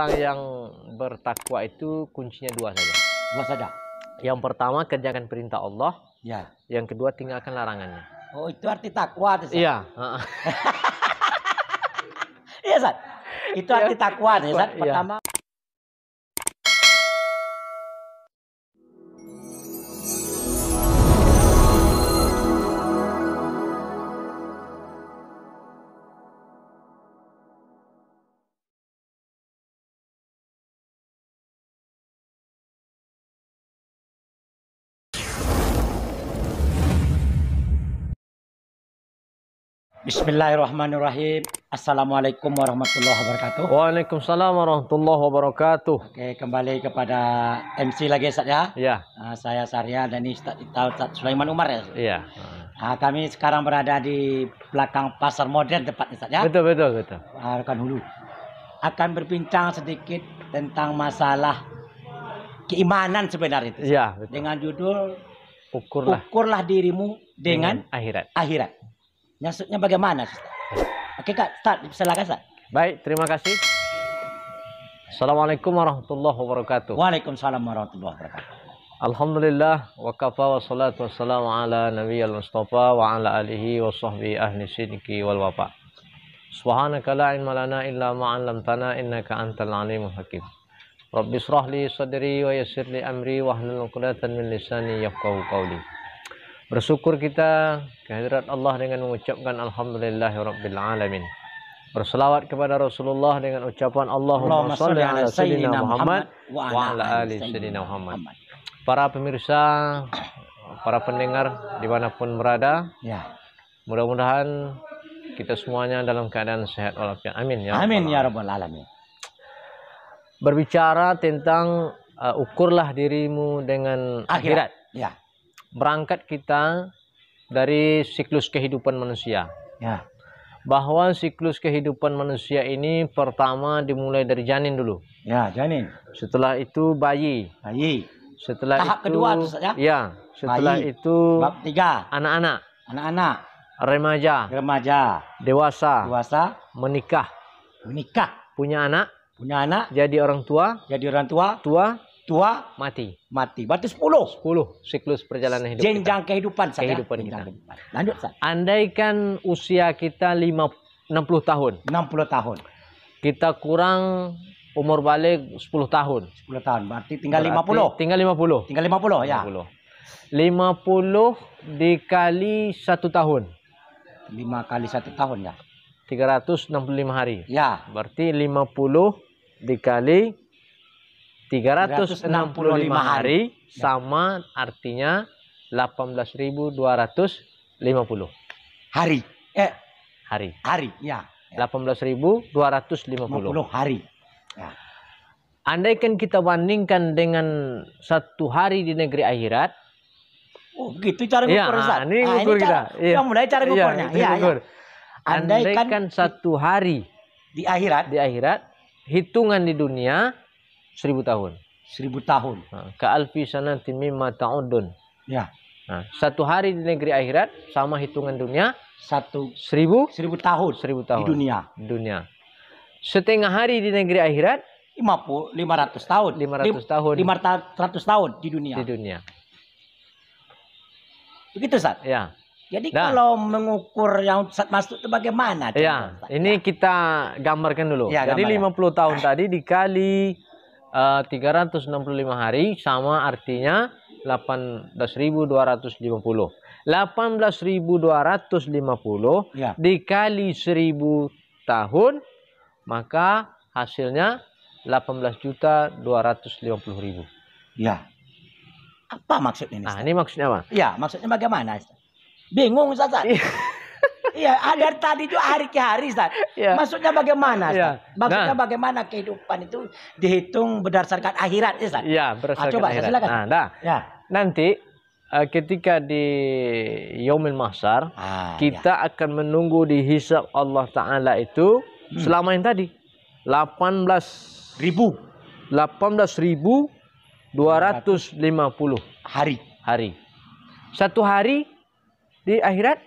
Orang yang bertakwa itu kuncinya dua saja. Dua saja. Yang pertama, kerjakan perintah Allah. Ya. Yang kedua, tinggalkan larangannya. Oh, itu arti takwa, Ustaz. Iya. Iya, Ustaz. Itu arti takwa, Ustaz. Pertama. Bismillahirrahmanirrahim. Assalamualaikum warahmatullahi wabarakatuh. Waalaikumsalam warahmatullahi wabarakatuh. Oke, kembali kepada MC lagi, Ustaz ya. Iya. Saya Sarya dan ini Ustaz Sulaiman Umar ya. Iya. Kami sekarang berada di belakang pasar modern tepatnya, Ustaz ya. Betul. Rekan Hulu. Akan berbincang sedikit tentang masalah keimanan sebenarnya itu. Iya, betul. Dengan judul Ukurlah dirimu dengan akhirat. Maksudnya bagaimana? Oke Kak, silakan Ustaz. Baik, terima kasih. Assalamualaikum warahmatullahi wabarakatuh. Waalaikumsalam warahmatullahi wabarakatuh. Alhamdulillah wa kafa wa salatu wassalamu ala nabiyyil mustafa wa ala alihi wa sahbihi ahli sidqi wal wafa. Subhanaka la ilma lana illa ma 'allamtana innaka antal alimul hakim. Rabbi shrah li sadri wa yassir li amri wahlul 'uqdatam min lisani yafqahu qawli. Bersyukur kita kehadirat Allah dengan mengucapkan alhamdulillahirabbil alamin. Berselawat kepada Rasulullah dengan ucapan Allahumma shalli ala sayyidina Muhammad wa ala ali sayyidina Muhammad. Para pemirsa, para pendengar dimanapun berada, ya. Mudah-mudahan kita semuanya dalam keadaan sehat walafiat. Amin ya. Amin ya rabbal alamin. Berbicara tentang ukurlah dirimu dengan akhirat. Ya. Berangkat kita dari siklus kehidupan manusia. Ya. Bahwa siklus kehidupan manusia ini pertama dimulai dari janin dulu. Ya, janin. Setelah itu bayi. Setelah tahap itu kedua itu saja. Ya, setelah bayi. itu bab 3. Anak-anak. Remaja. Dewasa. Menikah. Punya anak. Jadi orang tua. Mati. Berarti 10 siklus perjalanan hidup jenjang kita. kehidupan kita. Lanjut, Ustaz. Andaikan usia kita 60 tahun. Kita kurang umur balik 10 tahun. Berarti tinggal 50. Tinggal 50 ya. 50 dikali 1 tahun. 5 kali 1 tahun ya. 365 hari. Ya. Berarti 50 dikali 365 hari sama artinya 18.250 hari. Ya. 18.250 hari. Ya. Andaikan kita bandingkan dengan 1 hari di negeri akhirat. Oh, begitu cara ngukur, Ustaz. Ini ngukur kita. Yang mulai cara ngukurnya. Ya. Andaikan 1 hari di akhirat, hitungan di dunia 1000 tahun. 1000 tahun. Ka'alfi sanatin mimma ta'udun. Ya. 1 hari di negeri akhirat sama hitungan dunia 1000 tahun. Di dunia. Setengah hari di negeri akhirat 500 tahun. 500 tahun di dunia. Begitu, Ustaz? Ya. Jadi kalau mengukur yang Ustaz masuk itu bagaimana? Ya, ini kita gambarkan dulu. Ya, jadi 50 tahun tadi dikali 365 hari sama artinya 18.250. 18.250 ya. Dikali 1000 tahun maka hasilnya 18.250.000. Ya. Apa maksudnya ini? Ini maksudnya apa? Ya, maksudnya bagaimana? Bingung, Ustaz. Iya, ada tadi itu hari ke hari, Ustaz. Ya. Maksudnya bagaimana, Ustaz? Ya. Maksudnya bagaimana kehidupan itu dihitung berdasarkan akhirat, Ustaz? Iya, berdasarkan coba, akhirat. Silakan. Ya. Nanti ketika di Yaumil Mahsyar, kita akan menunggu di hisab Allah Ta'ala itu selama yang tadi 18.250 hari. 1 hari di akhirat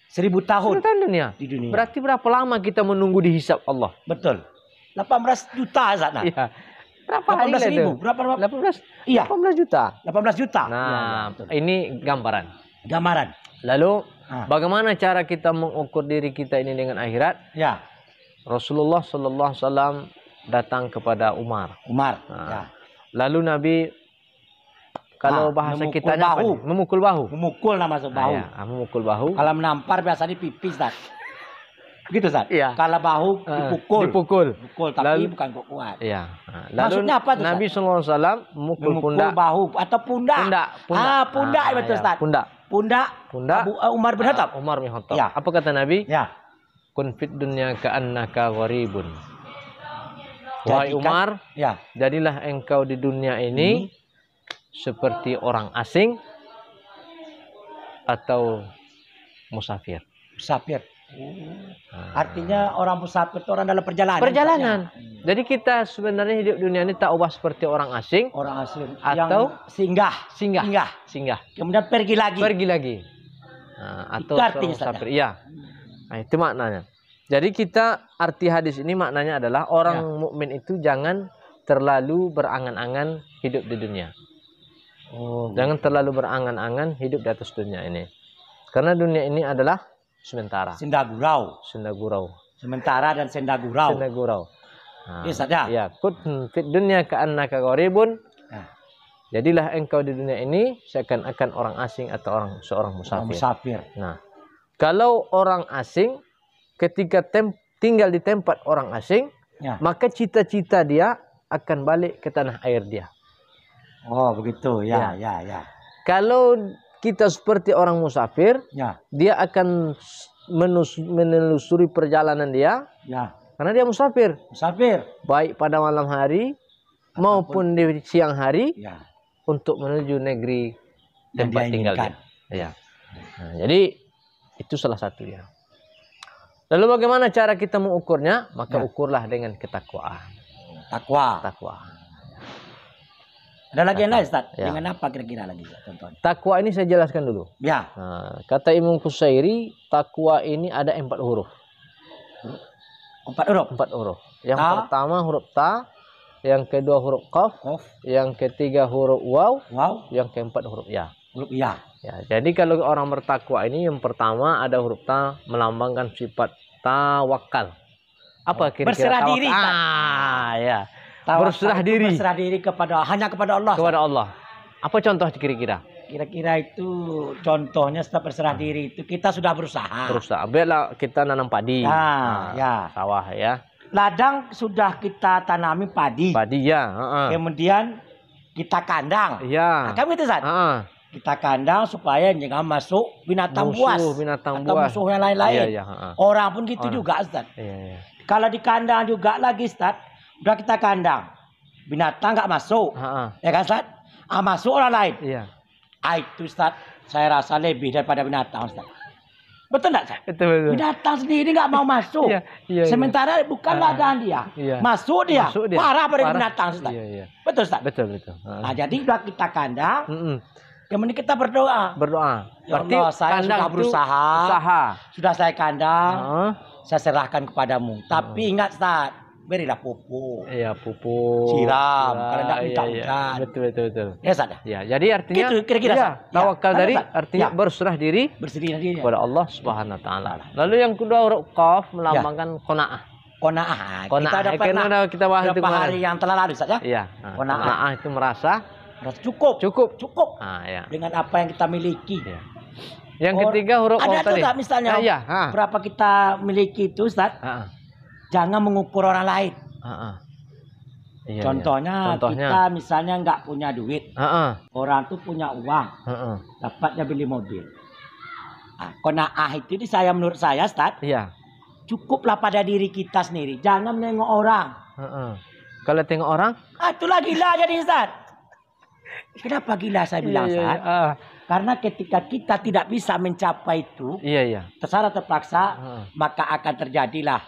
1000 tahun dunia. Di dunia. Berarti berapa lama kita menunggu dihisab Allah? Betul. 18 juta Ustaz. Nah. Iya. Berapa hari 18 ribu. itu? Berapa? 18. Iya. 18 juta. 18 juta. Nah, Iya, betul. ini gambaran. Gambaran. Lalu Ah. bagaimana cara kita mengukur diri kita ini dengan akhirat? Ya. Rasulullah sallallahu alaihi wasallam datang kepada Umar. Umar. Nah, Ya. Lalu Nabi kalau bahasa memukul kitanya apa bahu. nih? Memukul bahu. Memukul nama bahu. Ya, memukul bahu. Kalau menampar biasanya pipis, Ustaz. Begitu, Ustaz? Iya. Kalau bahu dipukul. Dipukul. Pukul, tapi bukan kok kuat. Iya. Lalu Maksudnya apa tuh, Nabi sallallahu alaihi wasallam memukul Memukul pundak. bahu atau pundak. Pundak betul, ya, Ustaz. Pundak. Pundak. Pundak. Umar bin Khattab. Umar bin Khattab. Ya. Apa kata Nabi? Ya. Kun fid dunya ka'annaka gharibun. Wahai Jadikan- Umar, Ya. jadilah engkau di dunia ini seperti orang asing atau musafir. Musafir. Nah, Artinya orang musafir itu orang dalam perjalanan. perjalanan. Ustaznya. Jadi kita sebenarnya hidup dunia ini tak ubah seperti orang asing Orang asing atau yang singgah. singgah. Kemudian pergi lagi. Pergi lagi. Nah, atau Itu artinya, seorang Ustaz, musafir. Iya. Nah, itu maknanya. Jadi kita arti hadis ini maknanya adalah orang mukmin itu jangan terlalu berangan-angan hidup di dunia. Oh, Jangan terlalu berangan-angan hidup di atas dunia ini. Karena dunia ini adalah sementara. Sendagurau. Senda gurau. Sementara dan sendagurau. Senda gurau. Nah, Iya, Ustaz, ya? ya, kun fit dunya ka'annaka gharibun. Nah. Jadilah engkau di dunia ini seakan-akan orang asing atau seorang Orang musafir. musafir. Nah, kalau orang asing ketika tinggal di tempat orang asing, Ya. maka cita-cita dia akan balik ke tanah air dia. Oh, begitu. Ya. Kalau kita seperti orang musafir, Ya. dia akan menelusuri perjalanan dia Ya. karena dia musafir, Musafir. baik pada malam hari maupun di siang hari Ya. untuk menuju negeri Yang tempat dia tinggal inginkan. dia. Ya. Nah, jadi itu salah satunya. Lalu bagaimana cara kita mengukurnya? Maka Ya. ukurlah dengan ketakwaan. Takwa. Takwa. Ada lagi yang lain, Ustaz? Ya. Dengan apa kira-kira lagi, Ustaz? Contohnya. Takwa ini saya jelaskan dulu. Ya. Nah, kata Imam Qusairi, takwa ini ada 4 huruf. 4 huruf. 4 huruf. Yang Ta. pertama huruf ta, yang kedua huruf qaf, Qaf. yang ketiga huruf waw, Wow. yang keempat huruf ya. Huruf iya. Ya, jadi kalau orang bertakwa ini yang pertama ada huruf ta melambangkan sifat tawakal. Apa kira-kira Berserah tawakal? diri, Ustaz. Ya. Tawakal Berserah itu diri Berserah diri hanya kepada Allah. Ustaz. kepada Allah. Apa contoh kira-kira? Kira-kira itu contohnya setelah berserah diri itu kita sudah berusaha. Berusaha. Biarlah kita nanam padi. Ah, ya. Sawah ya. Ladang sudah kita tanami padi. Padi ya. Heeh. Kemudian kita kandang. Iya. Nah, kan gitu, Ustaz? Heeh. Kita kandang supaya jangan masuk binatang buas. Binatang atau buas. musuh yang lain-lain. Iya, iya, heeh. Orang pun gitu Orang. juga, Ustaz. Iya, iya. Kalau di kandang juga lagi, Ustaz. Udah kita kandang. Binatang nggak masuk. Heeh. Ya kan, Ustaz? Masuk orang lain. Iya. Itu, Ustaz, saya rasa lebih daripada binatang, Ustaz. Betul nggak, Ustaz? Betul. Binatang sendiri nggak mau masuk. Iya, iya. Sementara bukan ladang dia. Iya. Masuk dia. Masuk dia. Parah pada Parah. binatang, Ustaz. Iya, iya. Betul, Ustaz? Betul, betul. Heeh. Nah, jadi udah kita kandang. Mm-mm. Kemudian kita berdoa. Berdoa. Ya Berarti Allah, saya kandang sudah itu berusaha. Usaha. Sudah saya kandang. Heeh. Saya serahkan kepadamu. Tapi ingat, Ustaz, berilah pupuk. Iya, pupuk. Siram, Ya, kalau enggak minta iya, iya. hujan. Betul, betul, betul. Ya, Ustaz. Ya, jadi artinya Gitu, kira-kira, iya, Ustaz. Ya. tawakal Kan, dari Ustaz? artinya Ya. berserah diri Bersedih diri. kepada Allah Subhanahu wa taala. Lalu yang kedua huruf qaf melambangkan qanaah. Qanaah. Qanaah. Kita udah pernah Udah kita bahas itu beberapa kemarin. hari yang telah lalu, Ustaz, ya? Iya. Qanaah. Qanaah itu merasa Merasa cukup. cukup. Cukup. Ah, ya. Dengan apa yang kita miliki. Iya. Yang ketiga huruf Ada qaf tadi. juga misalnya. Ah, iya, ha. Berapa kita miliki itu, Ustaz? Heeh. Jangan mengukur orang lain. Heeh. Iya, Contohnya, iya. Contohnya. kita misalnya nggak punya duit. Heeh. Orang tuh punya uang. Heeh. Dapatnya beli mobil. Nah, qanaah itu menurut saya, Ustaz, Iya. cukuplah pada diri kita sendiri. Jangan menengok orang. Heeh. Kalau tengok orang, Itulah gila jadi, Ustaz. Kenapa gila saya bilang, iya, Ustaz? Ah, Karena ketika kita tidak bisa mencapai itu, iya, iya. secara terpaksa, Heeh. maka akan terjadilah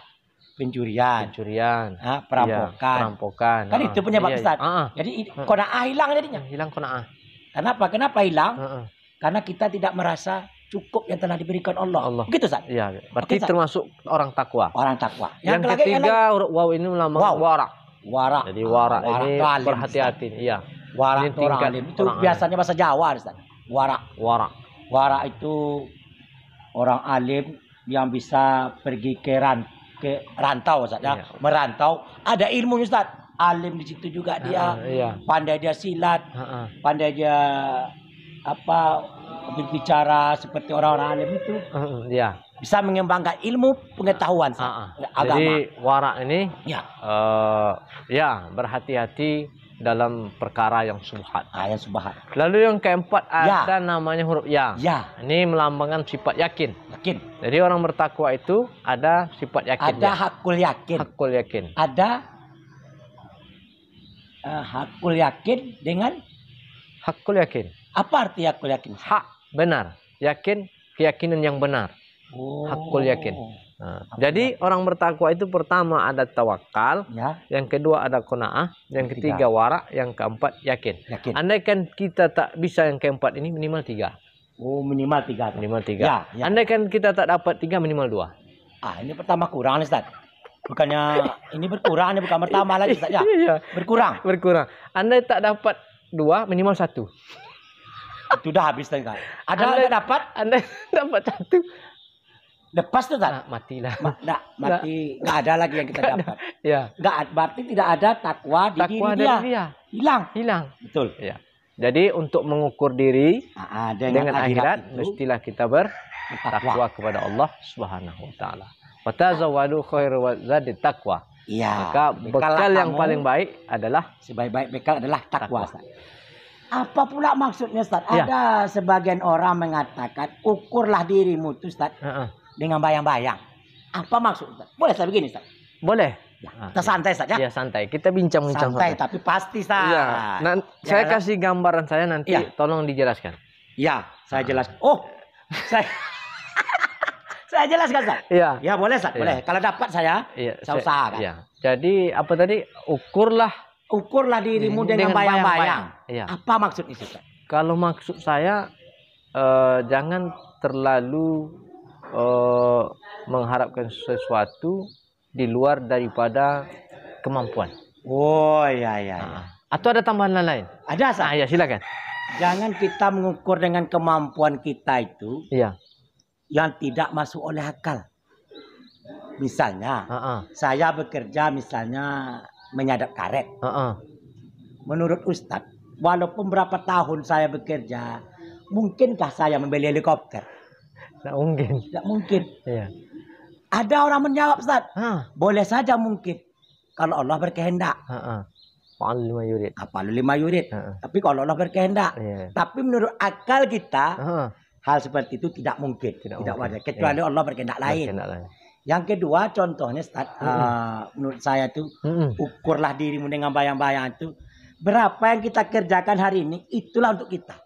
pencurian, Pencurian, perampokan. iya, perampokan. Kan itu penyebab, Iya, Ustaz. iya. Heeh. Jadi qanaah hilang jadinya. Hilang qanaah. Kenapa? Kenapa hilang? Heeh. Karena kita tidak merasa cukup yang telah diberikan Allah. Allah. Begitu, Ustaz? Iya, berarti Oke, Ustaz. termasuk orang takwa. Orang takwa. Yang ketiga huruf waw ini melambangkan Waw. wara. Wara. Jadi wara ini itu alim, berhati-hati. Iya. Ustaz. Wara Ini itu orang tingkat alim. Itu orang biasanya bahasa Jawa, Ustaz. Wara. Wara. Wara itu orang alim yang bisa pergi ke rantau, Ustaz, ya. Iya. Merantau, ada ilmunya, Ustaz. Alim di situ juga dia. Iya. Pandai dia silat, Heeh. pandai dia berbicara seperti orang-orang alim itu. Iya. Bisa mengembangkan ilmu pengetahuan, Ustaz. Agama. Jadi wara ini Ya. ya berhati-hati dalam perkara yang subhat. Yang subhat. Lalu yang keempat Ya. ada namanya huruf ya. Ya. Ini melambangkan sifat yakin. Yakin. Jadi orang bertakwa itu ada sifat yakin. Ada hakul yakin. Hakul yakin. Ada hakul yakin dengan Hakul yakin. apa arti hakul yakin? Hak benar. Yakin keyakinan yang benar. Hakul yakin. Nah, jadi orang bertakwa itu pertama ada tawakal, Ya. yang kedua ada qanaah, yang ketiga wara, yang keempat yakin. Yakin. Andaikan kita tak bisa yang keempat ini minimal 3. Minimal 3. Minimal 3. Ya, ya. Andaikan kita tak dapat 3 minimal 2. Ini pertama kurang, Ustaz. Bukannya ini berkurang, ini bukan pertama lagi, Ustaz, ya. Iya. Berkurang. Berkurang. Andai tak dapat 2 minimal 1. Itu udah habis, Ustaz. Ada nggak dapat? Andai dapat 1 Lepas tuh, Ustaz. matilah. Mati. Nggak ada lagi yang kita dapat. Ya. Berarti tidak ada takwa di Takwa diri dari dia. dia. Hilang. Hilang. Betul. Ya. Jadi untuk mengukur diri dengan akhirat itu mestilah kita bertakwa kepada Allah Subhanahu wa taala. Wa tazawwadu khairu wazadi taqwa. Iya. Maka bekal yang paling baik adalah sebaik-baik bekal adalah takwa, takwa. Ustaz. Apa pula maksudnya, Ustaz? Ya. Ada sebagian orang mengatakan ukurlah dirimu tuh, Ustaz, dengan bayang-bayang. Apa maksud, Ustaz? Boleh saya begini, Ustaz? Boleh. Ya, kita santai saja. Ya santai. Kita bincang-bincang Santai, tapi pasti, Ustaz. Iya. Saya kasih gambaran saya nanti, Ya. tolong dijelaskan. Ya, saya jelaskan. Oh, saya saya jelaskan, Ustaz. Iya. Ya, boleh, Ustaz. Iya. Boleh. Kalau dapat saya usahakan. Iya. Jadi apa tadi? Ukurlah dirimu dengan bayang-bayang. Iya. Apa maksudnya, Ustaz? Kalau maksud saya jangan terlalu mengharapkan sesuatu di luar daripada kemampuan. Oh, iya, iya. Atau ada tambahan lain? Ada, Ustaz. Ya silakan. Jangan kita mengukur dengan kemampuan kita itu Iya. yang tidak masuk oleh akal. Misalnya, saya bekerja misalnya menyadap karet. Menurut Ustadz, walaupun berapa tahun saya bekerja, mungkinkah saya membeli helikopter? Tidak mungkin. Tidak mungkin. Iya. Ada orang menjawab, Ustadz, boleh saja mungkin. Kalau Allah berkehendak. Fa'al lima yurid. Apa lima yurid. Tapi kalau Allah berkehendak. Iya. Tapi menurut akal kita, hal seperti itu tidak mungkin. Tidak wajar. Kecuali Allah berkehendak lain. Yang kedua, contohnya, Ustaz, menurut saya itu, ukurlah dirimu dengan bayang-bayang itu. Berapa yang kita kerjakan hari ini, itulah untuk kita.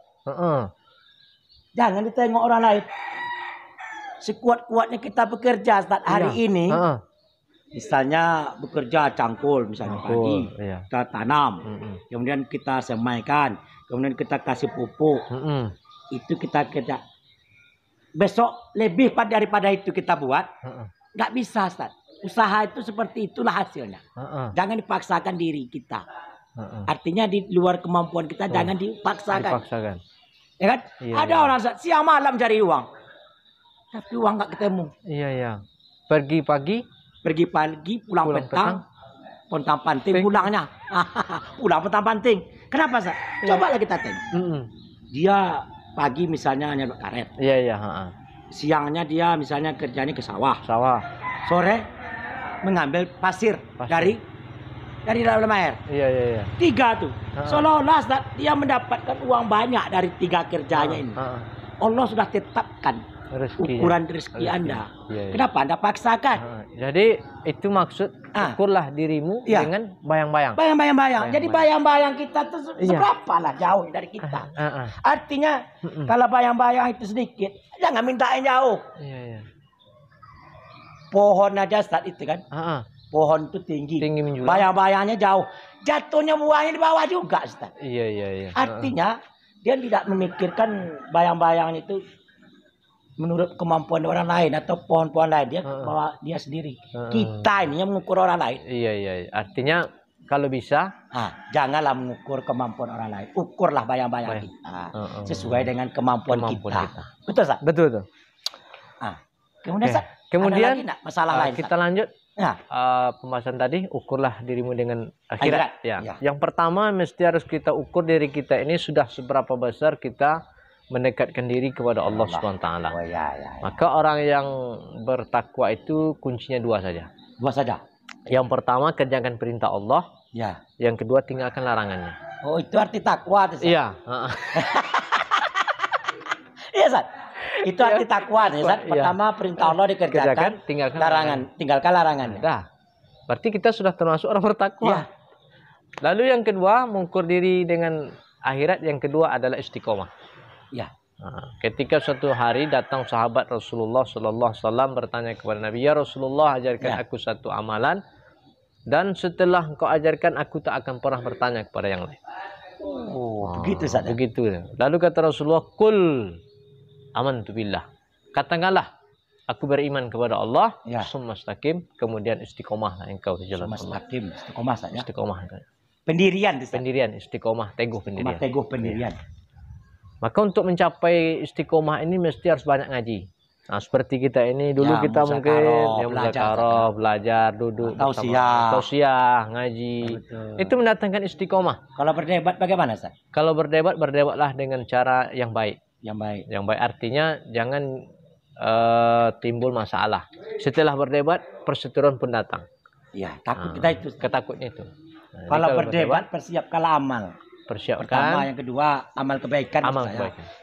Jangan ditengok orang lain. Sekuat-kuatnya kita bekerja, Ustaz, hari ini. Misalnya bekerja cangkul, misalnya pagi, kita tanam. Kemudian kita semaikan. Kemudian kita kasih pupuk. Itu kita kerja. Besok lebih daripada itu kita buat. Nggak bisa, Ustaz. Usaha itu seperti itulah hasilnya. Jangan dipaksakan diri kita. Artinya di luar kemampuan kita jangan dipaksakan. Ya kan? Iya, ada orang, Ustaz, siang malam cari uang. Tapi uang nggak ketemu. Iya, iya. Pergi pagi, pulang petang. Pontang panting pulangnya. Pulang pontang panting. Kenapa, Ustaz? Cobalah kita tengok. Dia pagi misalnya nyadap karet. Iya, iya. Siangnya dia misalnya kerjanya ke sawah. Sore mengambil pasir. dari dalam air. Iya. 3 tuh. Seolah-olah dia mendapatkan uang banyak dari 3 kerjanya ini. Allah sudah tetapkan ukuran rezeki Anda. Kenapa Anda paksakan? Jadi itu maksud ukurlah dirimu dengan bayang-bayang. Bayang-bayang. Jadi bayang-bayang kita tuh seberapa lah jauh dari kita. Artinya kalau bayang-bayang itu sedikit, jangan minta yang jauh. Iya. Pohon aja saat itu kan. Pohon itu tinggi menjulang. Bayang-bayangnya jauh. Jatuhnya buahnya di bawah juga, Ustaz. Iya. Artinya dia tidak memikirkan bayang-bayang itu menurut kemampuan orang lain atau pohon-pohon lain, dia bawa dia sendiri. Kita ini yang mengukur orang lain. Iya, iya. Artinya kalau bisa, janganlah mengukur kemampuan orang lain. Ukurlah bayang-bayang kita sesuai dengan kemampuan kita. Betul, Sat? Betul, betul. Kemudian, Sat, kemudian ada lagi masalah lain, kita lanjut. Pembahasan tadi, ukurlah dirimu dengan akhirat. Ya. Yang pertama mesti harus kita ukur diri kita ini sudah seberapa besar kita mendekatkan diri kepada Allah SWT. Maka orang yang bertakwa itu kuncinya dua saja. Dua saja. Yang pertama kerjakan perintah Allah. Ya. Yang kedua tinggalkan larangannya. Oh, itu arti takwa, Sat? Iya. Iya, Sat. Itu arti takwa, Sat. Pertama perintah Allah dikerjakan, tinggalkan larangannya. Nah, berarti kita sudah termasuk orang bertakwa. Lalu yang kedua mengukur diri dengan akhirat. Yang kedua adalah istiqomah. Ketika suatu hari datang sahabat Rasulullah SAW bertanya kepada Nabi, ya Rasulullah, ajarkan aku satu amalan, dan setelah engkau ajarkan aku tak akan pernah bertanya kepada yang lain. Begitu saja. Begitu. Lalu kata Rasulullah, kul amantu billah, katakanlah aku beriman kepada Allah. Summa istaqim, kemudian istiqomahlah engkau di jalan Allah. Istiqomah saja. Istiqomah. Pendirian, istiqomah, teguh pendirian. Teguh pendirian. Maka untuk mencapai istiqomah ini mesti harus banyak ngaji. Nah, seperti kita ini dulu kita mungkin belajar, duduk tausiah, ngaji. Betul. Itu mendatangkan istiqomah. Kalau berdebat bagaimana, Ustaz? Kalau berdebatlah dengan cara yang baik. Yang baik artinya jangan timbul masalah. Setelah berdebat perseteruan pun datang. Ya, takut kita itu. Ketakutnya itu. Nah, kalau berdebat persiapkanlah amal. Pertama, yang kedua amal kebaikan.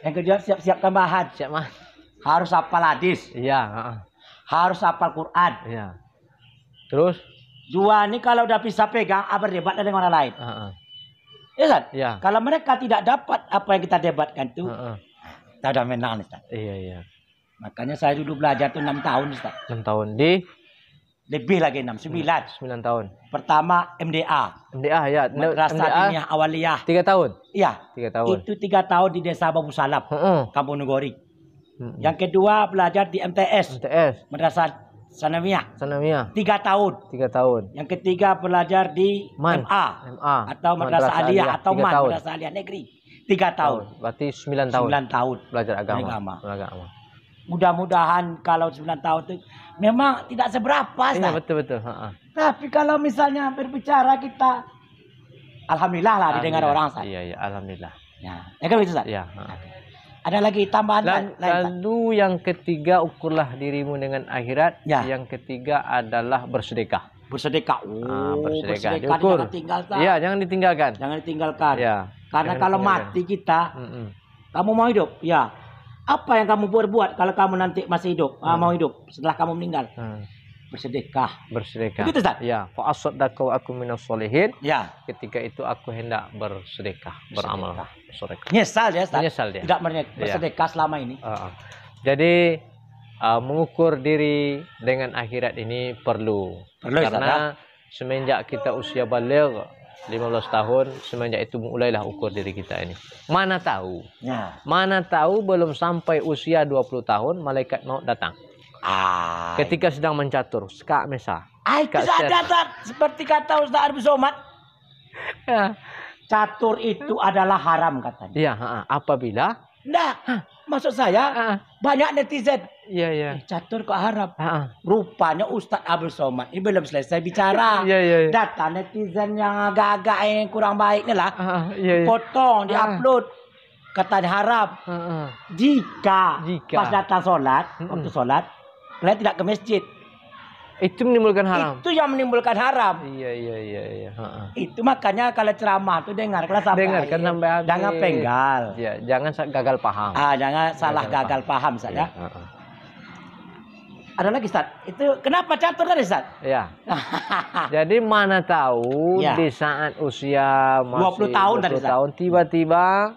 Yang kedua siap-siapkan bahan. Harus hafal hadis. Harus hafal Quran. Terus dua ini kalau udah bisa pegang, berdebat dengan orang lain. Iya, Ustaz? Kalau mereka tidak dapat apa yang kita debatkan itu, kita udah menang, Ustaz. Iya. Makanya saya dulu belajar tuh 6 tahun, Ustaz. 6 tahun di lebih lagi 9 tahun. Pertama MDA ya. Madrasah Diniyah Awaliyah. 3 tahun. Iya. 3 tahun. Itu 3 tahun di Desa Babu Salap, Kampung Nugori. Yang kedua belajar di MTS. Madrasah Sanawiyah. 3 tahun. 3 tahun. Yang ketiga belajar di MA atau Madrasah Aliyah atau Madrasah Aliyah Negeri. 3 tahun. Berarti 9 tahun. 9 tahun belajar agama. Mudah-mudahan kalau 9 tahun itu memang tidak seberapa. Iya, betul. Tapi kalau misalnya berbicara kita, alhamdulillah lah didengar orang, Ustaz. Iya, alhamdulillah. Kan begitu, Ustaz? Iya. Ada lagi tambahan lain. Lalu yang ketiga, ukurlah dirimu dengan akhirat. Yang ketiga adalah bersedekah. Bersedekah. Bersedekah. Jangan tinggalkan. Iya, jangan ditinggalkan. Karena kalau mati kita, kamu mau hidup? Ya. Apa yang kamu buat kalau kamu nanti masih hidup, mau hidup setelah kamu meninggal? Bersedekah. Begitu, Ustaz? Ya, fa asaddaqu aku minas sholihin. Ya. Ketika itu aku hendak bersedekah, beramal sedekah. Nyesal ya, Ustaz? Menyesal dia. Tidak bersedekah selama ini. Jadi mengukur diri dengan akhirat ini perlu. Karena semenjak kita usia baligh 15 tahun, semenjak itu mulailah ukur diri kita ini. Mana tahu belum sampai usia 20 tahun malaikat maut datang. Ketika sedang mencatur, ska mesa. Itu ada, seperti kata Ustaz Arbi Somad. Catur itu adalah haram katanya. Iya, apabila maksud saya banyak netizen. Iya. Catur kok haram. Rupanya Ustaz Abdul Somad ini belum selesai bicara. Data netizen yang agak-agak yang kurang baik nih lah. Potong, diupload. Katanya haram. Jika pas datang sholat, waktu sholat, kalian tidak ke masjid. Itu menimbulkan haram. Itu yang menimbulkan haram. Iya. Itu makanya kalau ceramah itu dengarkan sampai habis. Jangan penggal. Ya, jangan gagal paham. Jangan salah gagal paham saja. Ada lagi, Ustaz. Itu kenapa catur tadi, Ustaz? Iya. Jadi mana tahu di saat usia masih 20 tahun tiba-tiba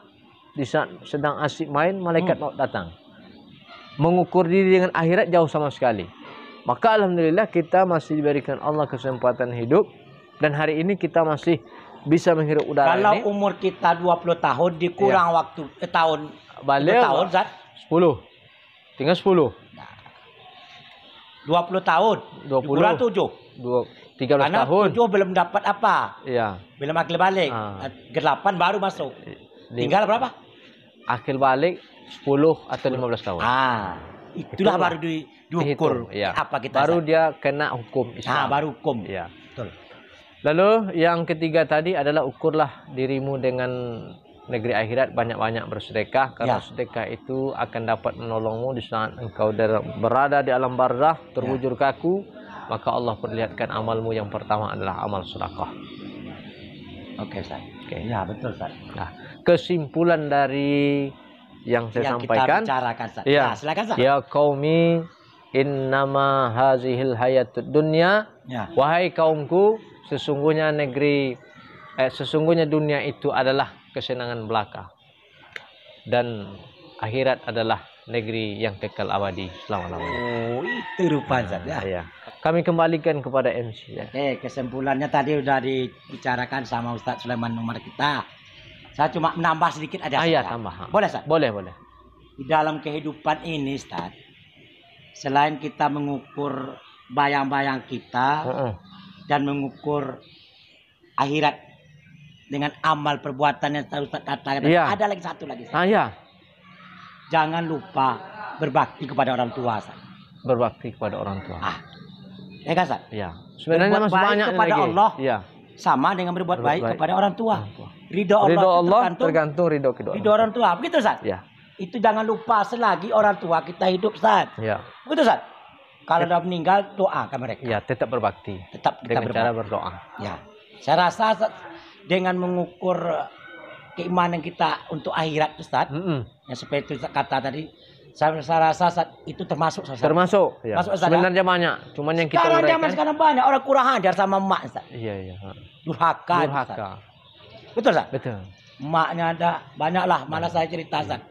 di saat sedang asik main malaikat maut datang. Mengukur diri dengan akhirat jauh sama sekali. Maka alhamdulillah kita masih diberikan Allah kesempatan hidup dan hari ini kita masih bisa menghirup udara kalau ini. Kalau umur kita 20 tahun dikurang waktu tahun balik 10 tahun, Zat? 10. Tinggal 10. Nah, 20 tahun. 20. Kurang 7. 13 Karena tahun. 7 belum dapat apa. Iya. Belum akil balik. 8 baru masuk. Tinggal berapa? Akil balik 10 atau 15 tahun. Itulah baru diukur. Ya. Apa kita baru dia kena hukum Islam. Baru hukum. Ya. Betul. Lalu yang ketiga tadi adalah ukurlah dirimu dengan negeri akhirat, banyak-banyak bersedekah, karena sedekah itu akan dapat menolongmu di saat engkau berada di alam barzah terbujur kaku, maka Allah perlihatkan amalmu yang pertama adalah amal sedekah. Oke, Ustaz. Ya, betul, Ustaz. Nah, kesimpulan dari yang saya sampaikan, kita bicarakan, Ustaz. Ya, silakan, Ustaz. Ya qaumi innama hazihil hayatud dunya. Wahai kaumku, sesungguhnya dunia itu adalah kesenangan belaka, dan akhirat adalah negeri yang kekal abadi selama-lamanya. Oh, itu rupanya. Ya. Kami kembalikan kepada MC. Ya. Oke, kesimpulannya tadi udah dibicarakan sama Ustadz Sulaiman Umar kita. Saya cuma menambah sedikit aja. Tambah. Boleh, Ustadz? Boleh. Di dalam kehidupan ini, Ustadz, selain kita mengukur bayang-bayang kita dan mengukur akhirat dengan amal perbuatan yang Ustaz katakan, ada lagi satu lagi. Jangan lupa berbakti kepada orang tua. Berbakti kepada orang tua. Ya kan, Ustaz? Iya. Sebenarnya masih banyak kepada lagi. Allah. Iya. Sama dengan berbuat baik kepada orang tua. Ridho Allah tergantung ridho kedua. Ridho orang tua. Begitu, Ustaz? Iya. Itu jangan lupa selagi orang tua kita hidup, Ustaz. Iya. Begitu, Ustaz? Kalau sudah meninggal, doakan mereka. Ya, tetap berbakti. Tetap kita cara berdoa. Ya. Saya rasa dengan mengukur keimanan kita untuk akhirat, Ustaz, yang seperti itu kata tadi, saya rasa itu termasuk. Termasuk. Ya. Sebenarnya banyak. Cuman yang kita uraikan. Sekarang banyak orang kurang ajar sama emak, Ustaz. Iya. Durhaka. Betul, Ustaz? Betul. Emaknya ada banyak lah. Malah saya cerita, Ustaz.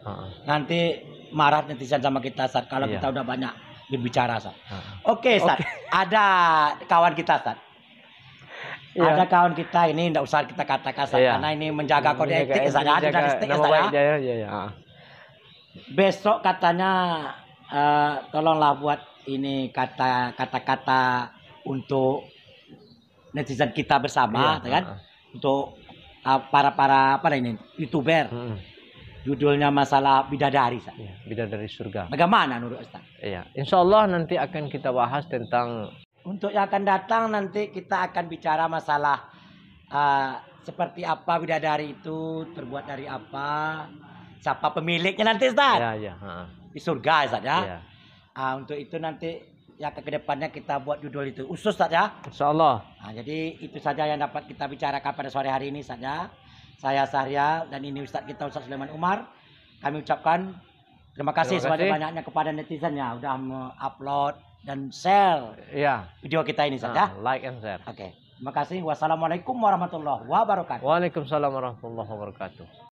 Nanti marah netizen sama kita, Ustaz, kalau kita udah banyak berbicara, Ustaz. Oke, Ustaz. Ada kawan kita, Ustaz. Ada kawan kita ini tidak usah kita katakan, Ustaz, karena ini menjaga kode etik, Ustaz. Besok katanya tolonglah buat ini kata-kata untuk netizen kita bersama, kan? Untuk para YouTuber. Judulnya masalah bidadari, Ustaz. Bidadari surga. Bagaimana menurut Ustaz? Iya. Insya Allah nanti akan kita bahas tentang. Untuk yang akan datang nanti kita akan bicara masalah seperti apa bidadari itu, terbuat dari apa, siapa pemiliknya nanti, Ustaz. Iya. Di surga, Ustaz, ya. Untuk itu nanti ya ke depannya kita buat judul itu usus, Ustaz, ya. Insya Allah. Jadi itu saja yang dapat kita bicarakan pada sore hari ini, Ustaz, ya. Saya Syahrial dan ini Ustaz kita Ustaz Sulaiman Umar. Kami ucapkan terima kasih sebanyak-banyaknya kepada netizen ya udah upload dan share video kita ini, Ustaz, ya. Like and share. Oke. Terima kasih. Wassalamualaikum warahmatullahi wabarakatuh. Waalaikumsalam warahmatullahi wabarakatuh.